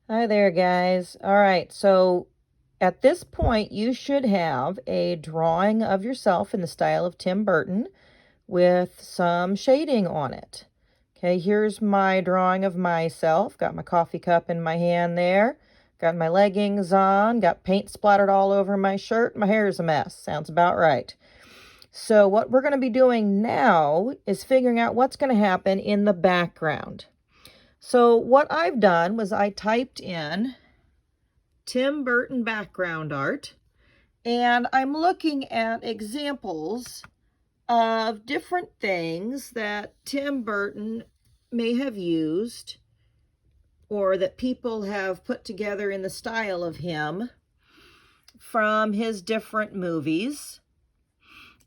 Hi there, guys. All right, so at this point, you should have a drawing of yourself in the style of Tim Burton with some shading on it. Okay, here's my drawing of myself. Got my coffee cup in my hand there. Got my leggings on. Got paint splattered all over my shirt. My hair is a mess. Sounds about right. So what we're going to be doing now is figuring out what's going to happen in the background. So what I've done was I typed in Tim Burton background art, and I'm looking at examples of different things that Tim Burton may have used or that people have put together in the style of him from his different movies.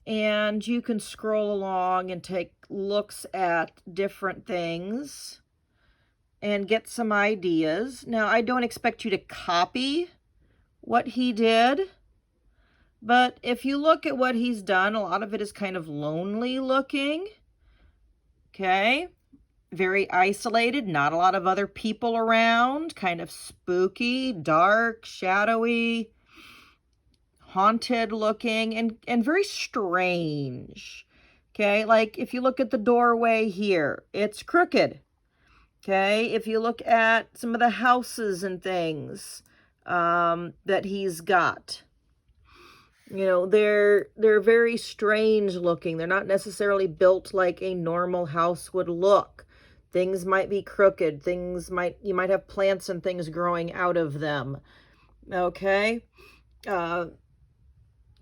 And you can scroll along and take looks at different things and get some ideas. Now, I don't expect you to copy what he did, but if you look at what he's done, a lot of it is kind of lonely looking. Okay, very isolated, not a lot of other people around, kind of spooky, dark, shadowy, haunted looking, and very strange. Okay, like if you look at the doorway here, it's crooked. Okay, if you look at some of the houses and things that he's got, you know, they're very strange looking. They're not necessarily built like a normal house would look. Things might be crooked. You might have plants and things growing out of them. Okay,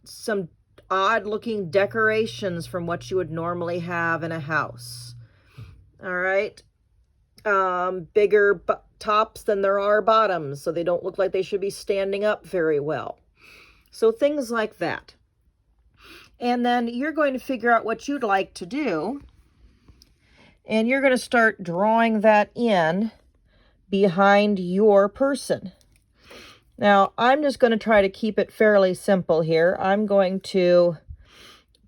some odd looking decorations from what you would normally have in a house. All right. Bigger tops than there are bottoms, so they don't look like they should be standing up very well. So things like that. And then you're going to figure out what you'd like to do, and you're going to start drawing that in behind your person. Now, I'm just going to try to keep it fairly simple here. I'm going to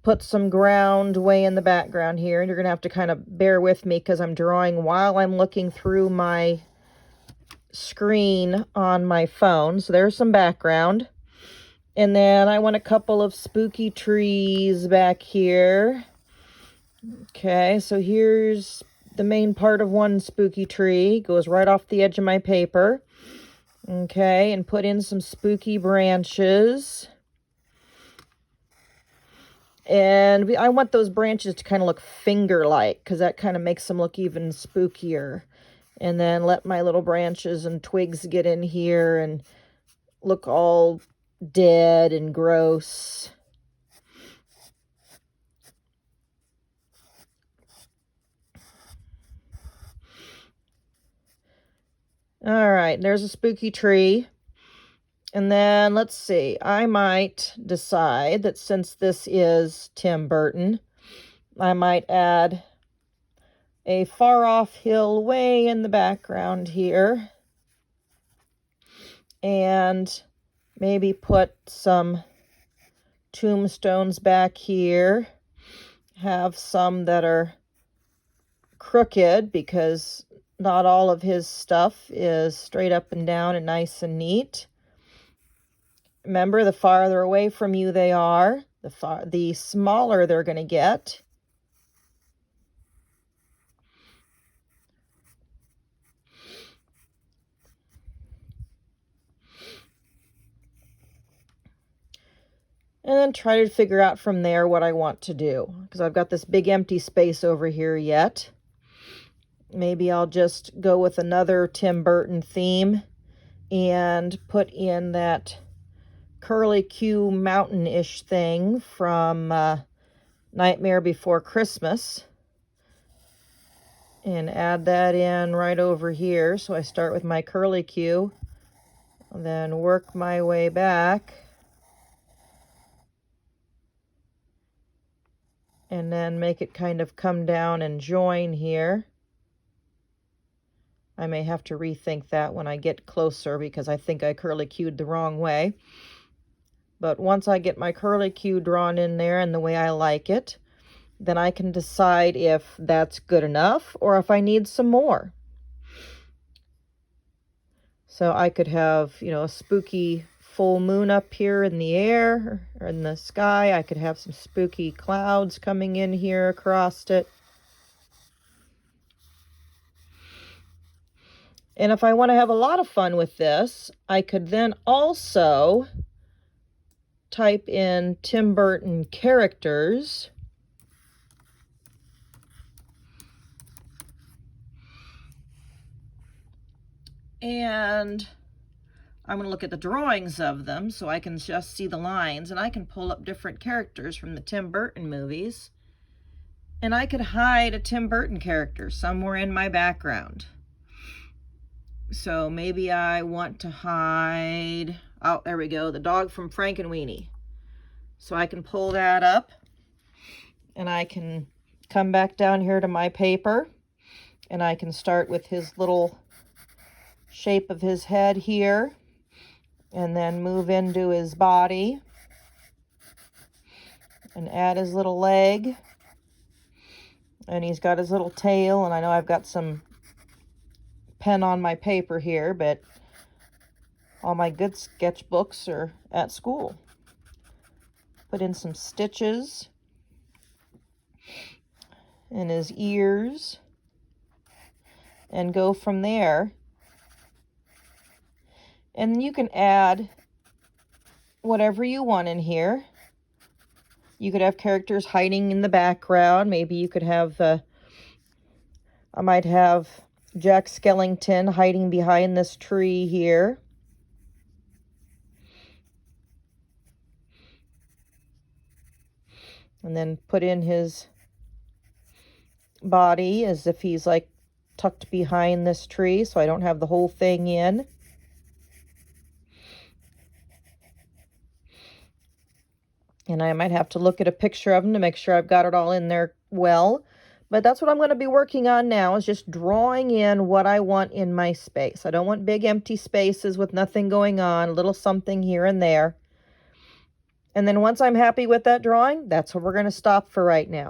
put some ground way in the background here, and you're going to have to kind of bear with me because I'm drawing while I'm looking through my screen on my phone. So there's some background. And then I want a couple of spooky trees back here. Okay, so here's the main part of one spooky tree. Goes right off the edge of my paper. Okay, and put in some spooky branches. And I want those branches to kind of look finger-like because that kind of makes them look even spookier. And then let my little branches and twigs get in here and look all dead and gross. All right, there's a spooky tree. And then let's see, I might decide that since this is Tim Burton, I might add a far off hill way in the background here. And maybe put some tombstones back here. Have some that are crooked because not all of his stuff is straight up and down and nice and neat. Remember, the farther away from you they are, the smaller they're going to get. And then try to figure out from there what I want to do, because I've got this big empty space over here yet. Maybe I'll just go with another Tim Burton theme and put in that curly Q mountain-ish thing from Nightmare Before Christmas. And add that in right over here. So I start with my curly Q, and then work my way back. And then make it kind of come down and join here. I may have to rethink that when I get closer because I think I curly Q'd the wrong way. But once I get my curly Q drawn in there and the way I like it, then I can decide if that's good enough or if I need some more. So I could have, you know, a spooky full moon up here in the air or in the sky. I could have some spooky clouds coming in here across it. And if I want to have a lot of fun with this, I could then also type in Tim Burton characters. And I'm going to look at the drawings of them so I can just see the lines, and I can pull up different characters from the Tim Burton movies. And I could hide a Tim Burton character somewhere in my background. So maybe I want to hide, oh, there we go, the dog from Frankenweenie. So I can pull that up, and I can come back down here to my paper, and I can start with his little shape of his head here, and then move into his body and add his little leg, and he's got his little tail. And I know I've got some pen on my paper here, but all my good sketchbooks are at school. Put in some stitches in his ears and go from there. And you can add whatever you want in here. You could have characters hiding in the background. Maybe you could have, I might have Jack Skellington hiding behind this tree here. And then put in his body as if he's like tucked behind this tree, so I don't have the whole thing in. And I might have to look at a picture of him to make sure I've got it all in there well. But that's what I'm going to be working on now, is just drawing in what I want in my space. I don't want big empty spaces with nothing going on, a little something here and there. And then once I'm happy with that drawing, that's where we're going to stop for right now.